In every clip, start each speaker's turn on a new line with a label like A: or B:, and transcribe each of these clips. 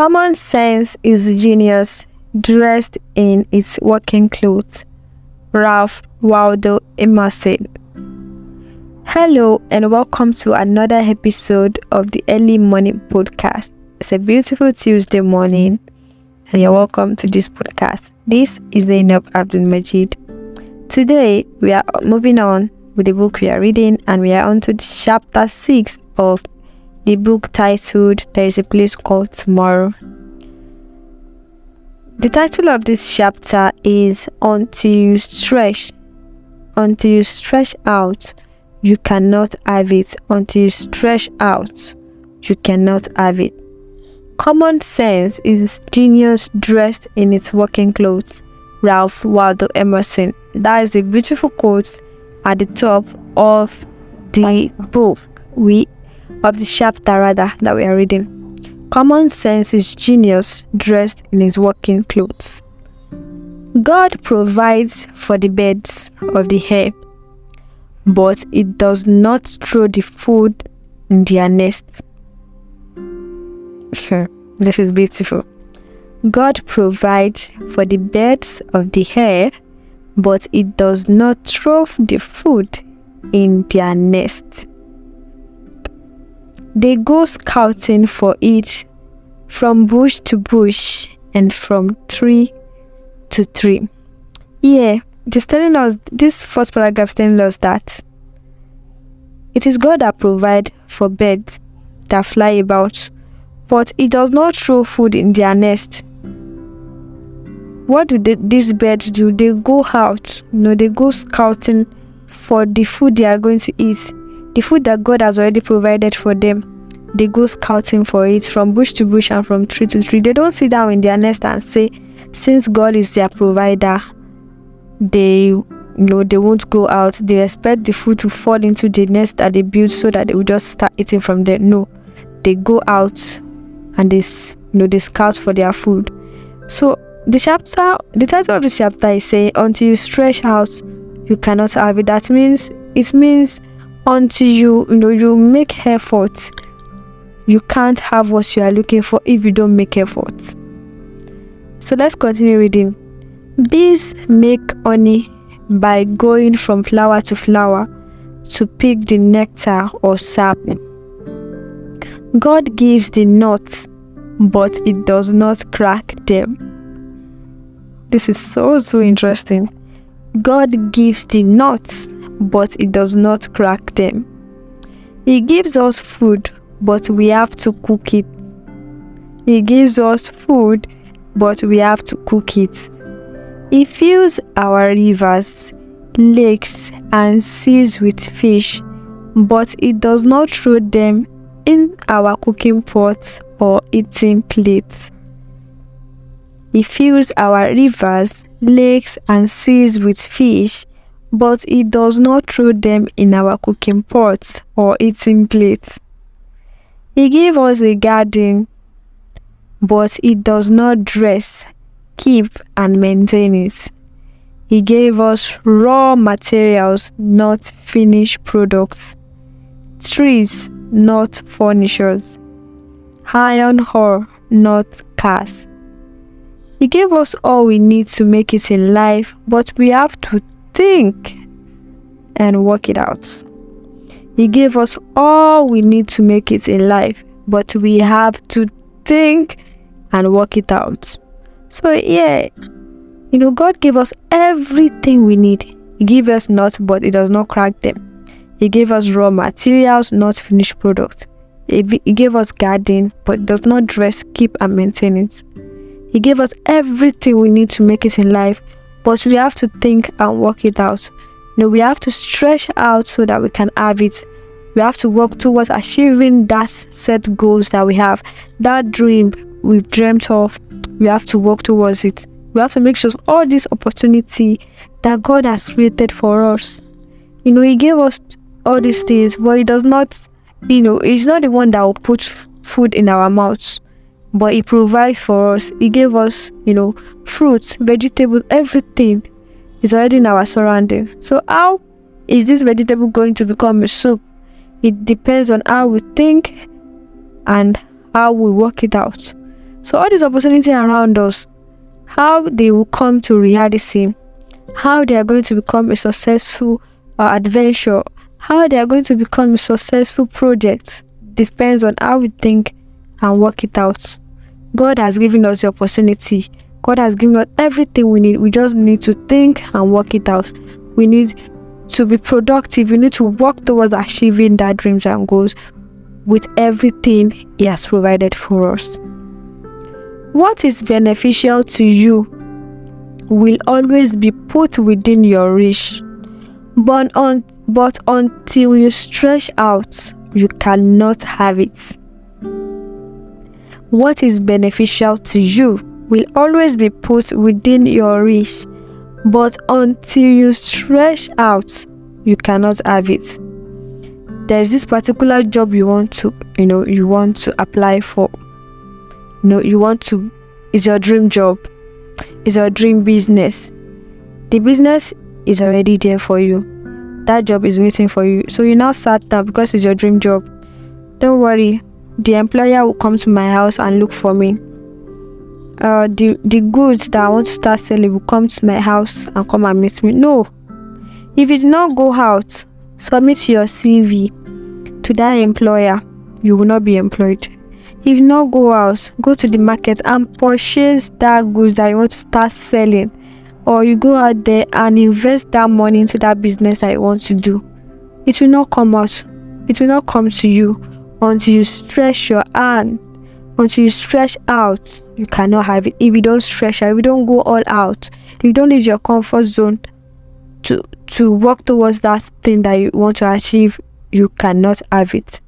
A: Common sense is genius dressed in its working clothes. Ralph Waldo Emerson. Hello and welcome to another episode of the Early Morning Podcast. It's a beautiful Tuesday morning and you're welcome to this podcast. This is Zainab Abdul Majid. Today we are moving on with the book we are reading, and we are on to chapter 6 of the book titled There is a Place Called Tomorrow. The title of this chapter is Until you stretch out, you cannot have it. Until you stretch out, you cannot have it. Common sense is genius dressed in its working clothes. Ralph Waldo Emerson. That is a beautiful quote at the top of the book of the chapter that we are reading. Common sense is genius dressed in his working clothes. God provides for the birds of the air, but it does not throw the food in their nests. This is beautiful. God provides for the birds of the air, but it does not throw the food in their nest. They go scouting for it from bush to bush and from tree to tree. Yeah, this first paragraph is telling us that it is God that provides for birds that fly about, but it does not throw food in their nest. What do these birds do? They go out, they go scouting for the food they are going to eat, the food that God has already provided for them. They go scouting for it from bush to bush and from tree to tree. They don't sit down in their nest and say, since God is their provider, they won't go out. They expect the food to fall into the nest that they built so that they will just start eating from there. No, they go out and they scout for their food. So the title of the chapter is saying, until you stretch out, you cannot have it. It means until you make effort, you can't have what you are looking for if you don't make effort. So let's continue reading. Bees make honey by going from flower to flower to pick the nectar or sap. God gives the nuts, but it does not crack them. This is so interesting. God gives the nuts, but it does not crack them. He gives us food, but we have to cook it. He gives us food, but we have to cook it. He fills our rivers, lakes, and seas with fish, but it does not throw them in our cooking pots or eating plates. He fills our rivers, lakes, and seas with fish, but it does not throw them in our cooking pots or eating plates. He gave us a garden, but it does not dress, keep, and maintain it. He gave us raw materials, not finished products. Trees, not furnitures. Iron ore, not cars. He gave us all we need to make it in life, but we have to think and work it out. He gave us all we need to make it in life, but we have to think and work it out. So yeah, God gave us everything we need. He gave us nuts, but it does not crack them. He gave us raw materials, not finished products. He gave us garden, but it does not dress, keep, and maintain it. He gave us everything we need to make it in life, but we have to think and work it out. We have to stretch out so that we can have it. We have to work towards achieving that set goals that we have, that dream we've dreamt of. We have to work towards it. We have to make sure all this opportunity that God has created for us. He gave us all these things, but He does not, He's not the one that will put food in our mouths, but He provides for us. He gave us, fruits, vegetables, everything is already in our surrounding. So how is this vegetable going to become a soup? It depends on how we think and how we work it out. So all these opportunities around us, how they will come to reality, how they are going to become a successful adventure, how they are going to become a successful project, depends on how we think and work it out. God has given us the opportunity. God has given us everything we need. We just need to think and work it out. We need to be productive. We need to work towards achieving that dreams and goals with everything He has provided for us. What is beneficial to you will always be put within your reach, but until you stretch out, you cannot have it. What is beneficial to you will always be put within your reach, but until you stretch out, you cannot have it. There's this particular job you want to apply for. It's your dream job. It's your dream business. The business is already there for you. That job is waiting for you. So you now sat down because it's your dream job. Don't worry. The employer will come to my house and look for me. The goods that I want to start selling will come to my house and come and meet me. No. If you do not go out, submit your CV to that employer, you will not be employed. If you not go out, go to the market and purchase that goods that you want to start selling, or you go out there and invest that money into that business that you want to do, it will not come out. It will not come to you until you stretch your hand. Until you stretch out, you cannot have it. If you don't stretch out, if you don't go all out, if you don't leave your comfort zone to work towards that thing that you want to achieve, you cannot have it.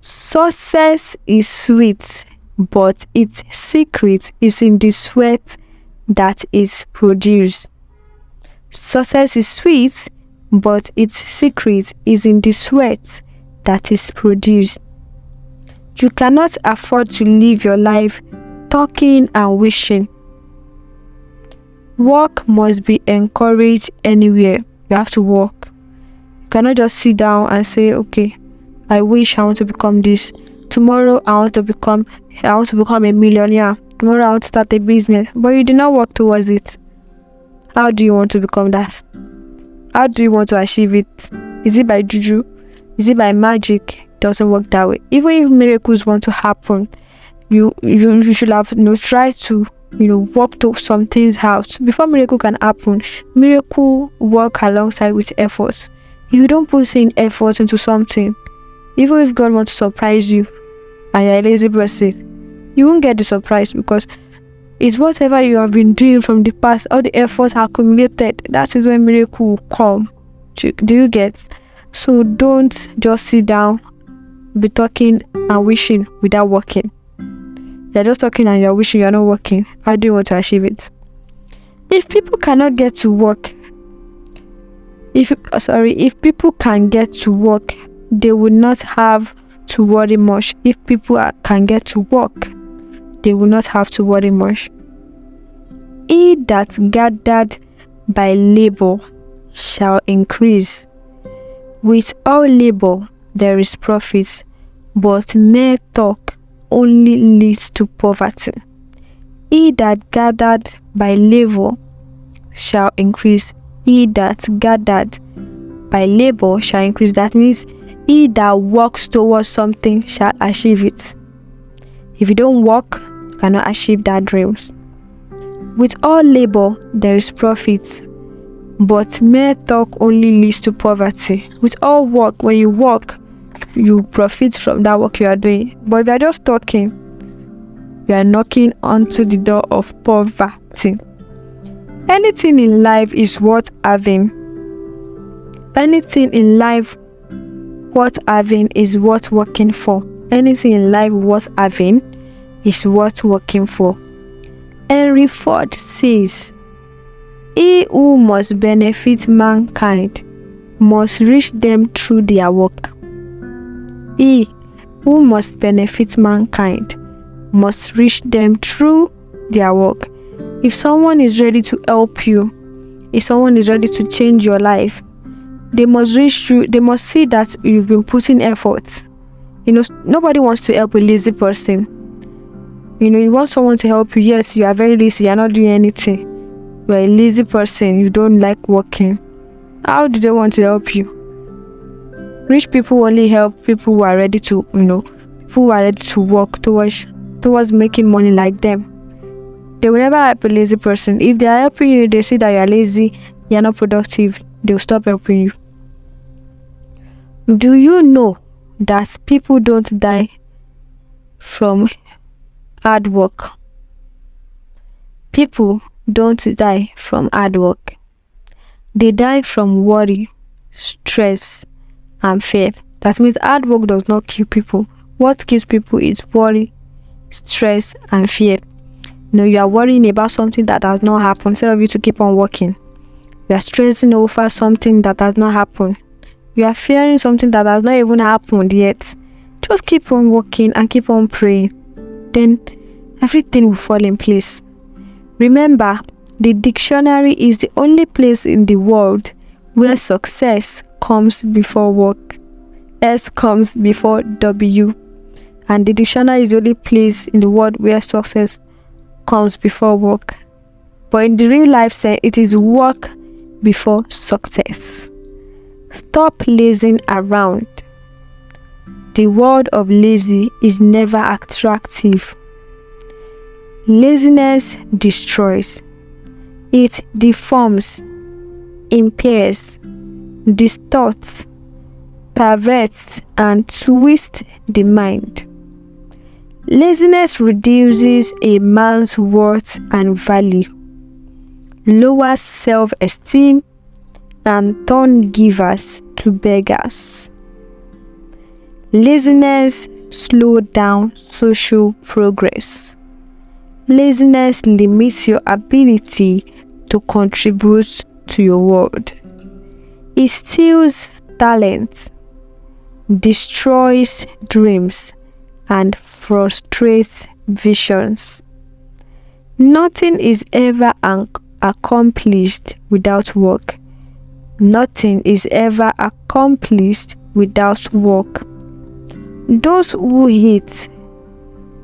A: Success is sweet, but its secret is in the sweat that is produced. Success is sweet, but its secret is in the sweat that is produced. You cannot afford to live your life talking and wishing. Work must be encouraged anywhere. You have to work. You cannot just sit down and say, okay, I wish I want to become this. Tomorrow I want to become a millionaire. Tomorrow I want to start a business. But you do not work towards it. How do you want to become that? How do you want to achieve it? Is it by juju? Is it by magic? It doesn't work that way. Even if miracles want to happen, you should have try to work to some things out before miracle can happen. Miracle work alongside with effort. If you don't put in effort into something, even if God wants to surprise you and you're a lazy person, you won't get the surprise, because it's whatever you have been doing from the past, all the efforts accumulated. That is when miracle will come. Do you get? So don't just sit down, be talking and wishing without working. You're just talking and you're wishing, you're not working. How do you want to achieve it? If people cannot get to work, if people can get to work, they will not have to worry much. If people can get to work, they will not have to worry much. He that gathered by labor shall increase. With all labor there is profit, but mere talk only leads to poverty. He that gathered by labor shall increase. He that gathered by labor shall increase. That means he that works towards something shall achieve it. If you don't work, you cannot achieve that dreams. With all labor there is profit, but mere talk only leads to poverty. With all work, when you work, you profit from that work you are doing. But if you are just talking, you are knocking onto the door of poverty. Anything in life is worth having. Anything in life worth having is worth working for. Anything in life worth having is worth working for. Henry Ford says, he who must benefit mankind must reach them through their work. He who must benefit mankind must reach them through their work. If someone is ready to help you, if someone is ready to change your life, they must reach you. They must see that you've been putting effort. Nobody wants to help a lazy person. You want someone to help you. Yes, you are very lazy, you're not doing anything. You're a lazy person, you don't like working. How do they want to help you? Rich people only help people who are ready to, people who are ready to work towards making money like them. They will never help a lazy person. If they are helping you, they see that you are lazy, you are not productive, they will stop helping you. Do you know that people don't die from hard work? People don't die from hard work. They die from worry, stress, and fear. That means hard work does not kill people. What kills people is worry, stress, and fear. You are worrying about something that has not happened instead of you to keep on working. You are stressing over something that has not happened. You are fearing something that has not even happened yet. Just keep on working and keep on praying. Then everything will fall in place. Remember, the dictionary is the only place in the world where success comes before work. S comes before W. And the dictionary is the only place in the world where success comes before work. But in the real life sense, it is work before success. Stop lazing around. The word of lazy is never attractive. Laziness destroys. It deforms, impairs, distorts, perverts, and twists the mind. Laziness reduces a man's worth and value, lowers self-esteem, and turns givers to beggars. Laziness slows down social progress. Laziness limits your ability to contribute to your world. It steals talent, destroys dreams, and frustrates visions. Nothing is ever accomplished without work. Nothing is ever accomplished without work. Those who eat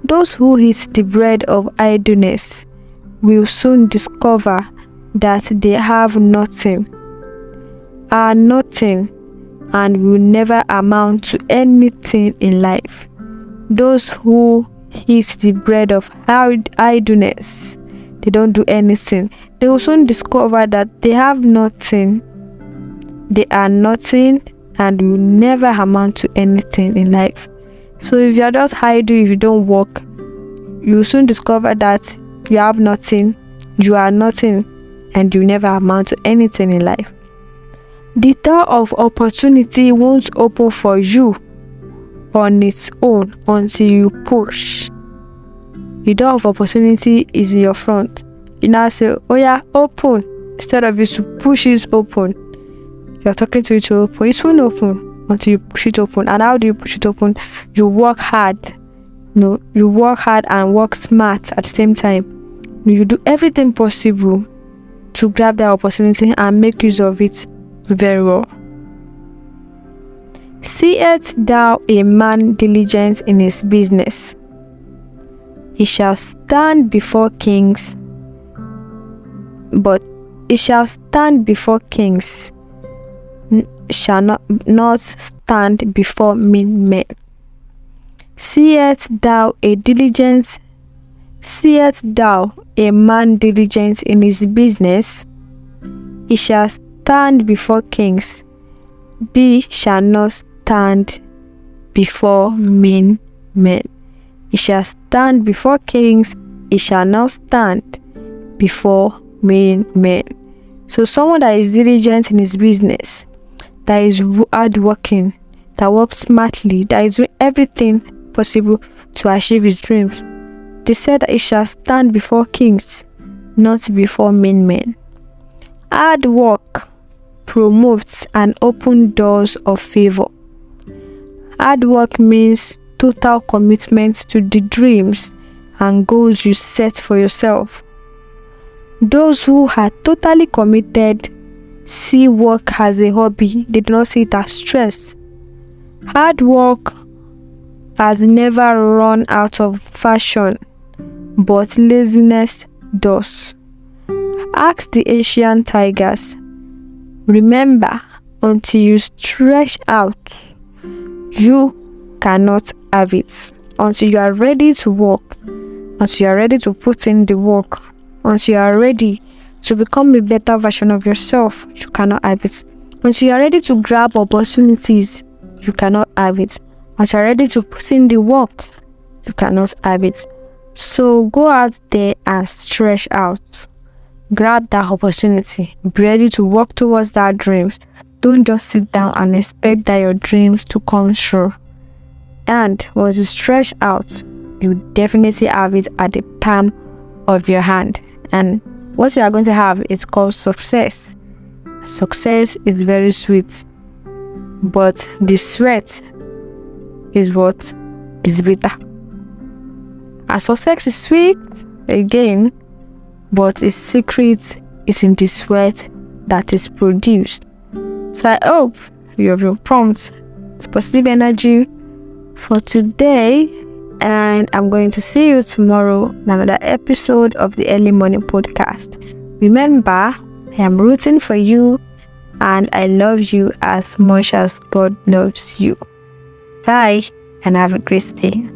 A: the bread of idleness will soon discover that they have nothing, are nothing, and will never amount to anything in life. Those who eat the bread of idleness, they don't do anything. They will soon discover that they have nothing, they are nothing, and will never amount to anything in life. So if you are just idle, if you don't work, you will soon discover that you have nothing, you are nothing, and you never amount to anything in life. The door of opportunity won't open for you on its own until you push. The door of opportunity is in your front. You now say, oh yeah, open. Instead of you to push it open, you are talking to it to open. It won't open until you push it open. And how do you push it open? You work hard. You work hard and work smart at the same time. You do everything possible to grab that opportunity and make use of it very well. Seest thou a man diligent in his business? He shall stand before kings, but he shall stand before kings, shall not stand before mean men. Seest thou a man diligent in his business? He shall stand before kings, he shall not stand before mean men. He shall stand before kings, he shall not stand before mean men. So someone that is diligent in his business, that is hardworking, that works smartly, that is doing everything possible to achieve his dreams, they said that he shall stand before kings, not before mean men. Hard work promotes and opens doors of favor. Hard work means total commitment to the dreams and goals you set for yourself. Those who are totally committed see work as a hobby. They do not see it as stress. Hard work has never run out of fashion. but laziness does. Ask the Asian tigers. Remember, until you stretch out, you cannot have it. Until you are ready to work, until you are ready to put in the work, until you are ready to become a better version of yourself, you cannot have it. Until you are ready to grab opportunities, you cannot have it. Until you are ready to put in the work, you cannot have it. So go out there and stretch out. Grab that opportunity. Be ready to work towards that dreams. Don't just sit down and expect that your dreams to come true. And once you stretch out, you definitely have it at the palm of your hand. And what you are going to have is called success. Success is very sweet, but the sweat is what is bitter. And success is sweet again, but its secret is in the sweat that is produced. So I hope you have your prompt, positive energy for today, and I'm going to see you tomorrow in another episode of the Early Morning Podcast. Remember, I am rooting for you and I love you as much as God loves you. Bye and have a great day.